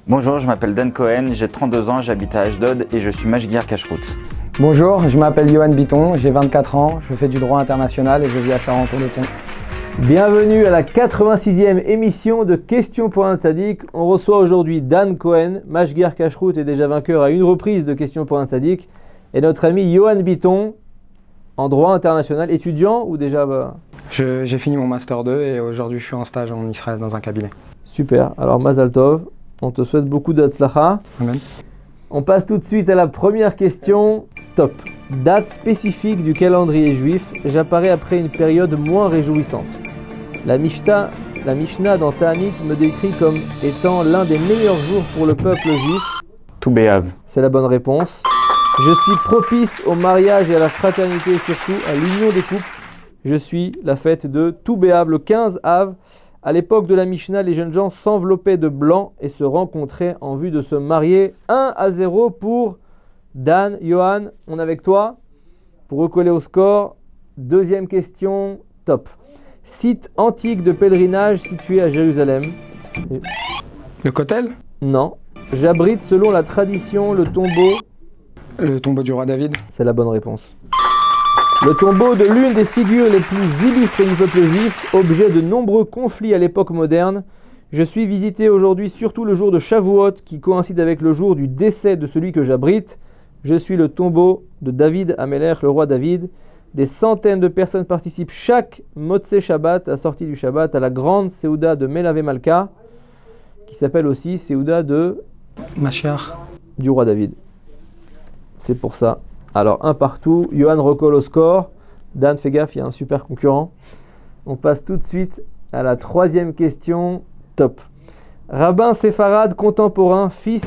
Bonjour, je m'appelle Dan Cohen, j'ai 32 ans, j'habite à Ashdod et je suis Mashgiach Kashrut. Bonjour, je m'appelle Yohan Biton, j'ai 24 ans, je fais du droit international et je vis à Charenton-le-Pont. Bienvenue à la 86e émission de Questions pour un Tzaddik. On reçoit aujourd'hui Dan Cohen, Mashgiach Kashrut est déjà vainqueur à une reprise de Questions pour un Tzaddik, et notre ami Yohan Biton, en droit international, étudiant ou déjà... J'ai fini mon Master 2 et aujourd'hui je suis en stage en Israël dans un cabinet. Super, alors Mazal Tov, on te souhaite beaucoup d'Hatzlacha. Amen. On passe tout de suite à la première question. Top. Date spécifique du calendrier juif, j'apparais après une période moins réjouissante. La Mishnah dans Ta'anit me décrit comme étant l'un des meilleurs jours pour le peuple juif. Tout Béav. C'est la bonne réponse. Je suis propice au mariage et à la fraternité et surtout à l'union des couples. Je suis la fête de Tout Béav, le 15 Av. À l'époque de la Mishnah, les jeunes gens s'enveloppaient de blanc et se rencontraient en vue de se marier. 1-0 pour Dan. Yohan, on est avec toi pour recoller au score. Deuxième question, top. Site antique de pèlerinage situé à Jérusalem. Le Kotel? Non. J'abrite selon la tradition le tombeau. Le tombeau du roi David? C'est la bonne réponse. Le tombeau de l'une des figures les plus illustres du peuple juif, objet de nombreux conflits à l'époque moderne. Je suis visité aujourd'hui surtout le jour de Shavuot qui coïncide avec le jour du décès de celui que j'abrite. Je suis le tombeau de David Amelech, le roi David. Des centaines de personnes participent chaque Motzei Shabbat, à sortie du Shabbat, à la grande Séouda de Melavé Malka, qui s'appelle aussi Séouda de Mashiach du roi David. C'est pour ça. Alors, un partout. Yohan recolle au score. Dan, fais gaffe, il y a un super concurrent. On passe tout de suite à la troisième question. Top. Rabbin séfarade contemporain, fils,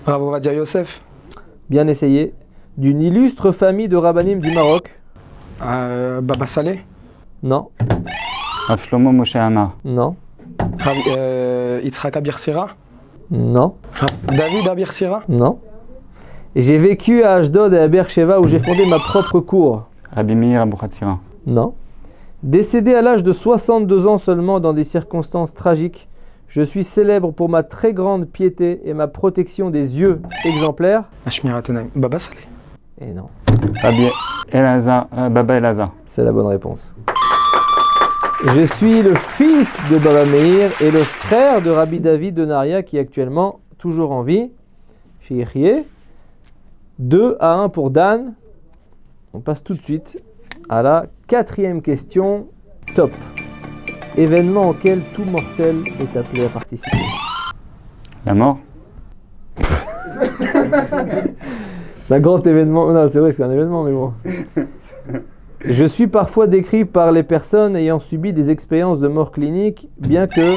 Rav Ovadia Yosef? bien essayé, d'une illustre famille de rabbanim du Maroc. Baba Saleh? Non, Rav Shlomo Moshe Amar. non, Yitzhak Abir Sira? non, David Abir Sira? non. Et j'ai vécu à Ashdod et à Beersheva où j'ai fondé ma propre cour. Rabbi Meir Abuchatzira. Non. Décédé à l'âge de 62 ans seulement dans des circonstances tragiques, je suis célèbre pour ma très grande piété et ma protection des yeux exemplaires. Ashmirat Enaim. Baba Saleh? Et non, Rabbi Elazar, Baba Elazar. c'est la bonne réponse. Je suis le fils de Baba Meir et le frère de Rabbi David de Naria qui est actuellement toujours en vie. Chez Yechie. 2-1 pour Dan. On passe tout de suite à la quatrième question. Top. Événement auquel tout mortel est appelé à participer. La mort. Un grand événement. Non, c'est vrai que c'est un événement, mais bon. Je suis parfois décrit par les personnes ayant subi des expériences de mort clinique, bien que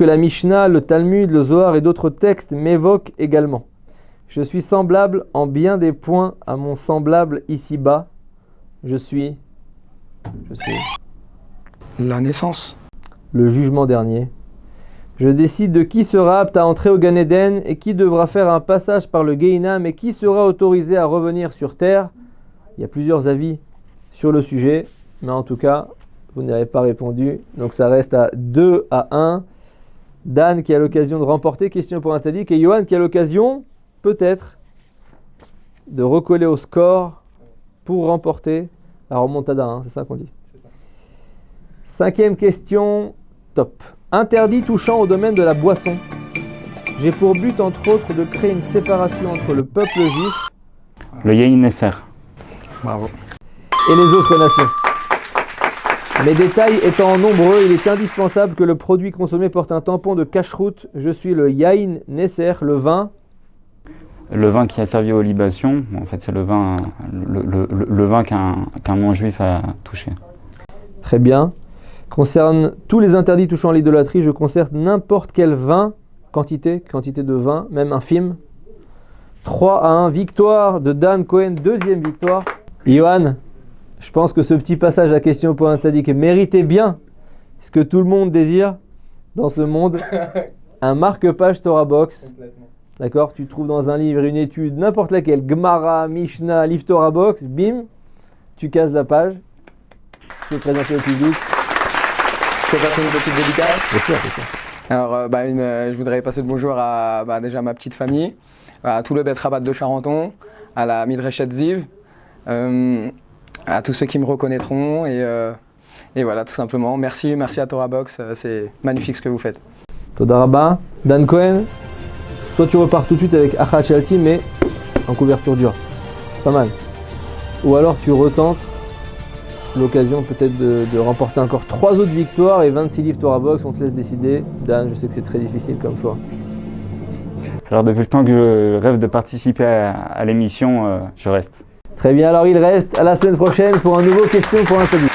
la Mishnah, le Talmud, le Zohar et d'autres textes m'évoquent également. Je suis semblable en bien des points à mon semblable ici-bas. Je suis La naissance? le jugement dernier. Je décide de qui sera apte à entrer au Gan Eden et qui devra faire un passage par le Gehinam et qui sera autorisé à revenir sur terre. Il y a plusieurs avis sur le sujet, mais en tout cas, vous n'avez pas répondu. Donc ça reste à 2-1. Dan qui a l'occasion de remporter question pour un tzaddik et Yohan qui a l'occasion, peut-être, de recoller au score pour remporter la remontada, hein, c'est ça qu'on dit. Cinquième question, top. Interdit touchant au domaine de la boisson. J'ai pour but, entre autres, de créer une séparation entre le peuple juif Le Yein Nesser. Bravo. et les autres nations. Mes détails étant nombreux, il est indispensable que le produit consommé porte un tampon de kashrut. Je suis le Yain Nesser, le vin. Le vin qui a servi aux libations, en fait c'est le vin, le vin qu'un non-juif a touché. Très bien. Concerne tous les interdits touchant à l'idolâtrie, je concerne n'importe quel vin, quantité de vin, même infime. 3-1, victoire de Dan Cohen, deuxième victoire. Yohan, je pense que ce petit passage à question pour un tzaddik méritait bien ce que tout le monde désire dans ce monde, un marque-page Torah Box. D'accord, tu trouves dans un livre, une étude, n'importe laquelle, Gemara, Mishnah, livre Torah Box, bim, tu cases la page. Je vais te présenter au public. peux passer une petite dédicace? Bien sûr, bien sûr. Alors, je voudrais passer le bonjour à déjà ma petite famille, à tout le Bet Rabat de Charenton, à la Midreshet Ziv, à tous ceux qui me reconnaîtront et voilà, tout simplement. Merci à Torah Box, c'est magnifique ce que vous faites. Toda Rabba. Dan Cohen, soit tu repars tout de suite avec Achat Shalti, mais en couverture dure. Pas mal. Ou alors tu retentes l'occasion peut-être de remporter encore 3 autres victoires et 26 livres Torah Box. On te laisse décider. Dan, je sais que c'est très difficile comme choix. Alors depuis le temps que je rêve de participer à l'émission, je reste. Très bien, alors il reste. À la semaine prochaine pour un nouveau question pour un salut.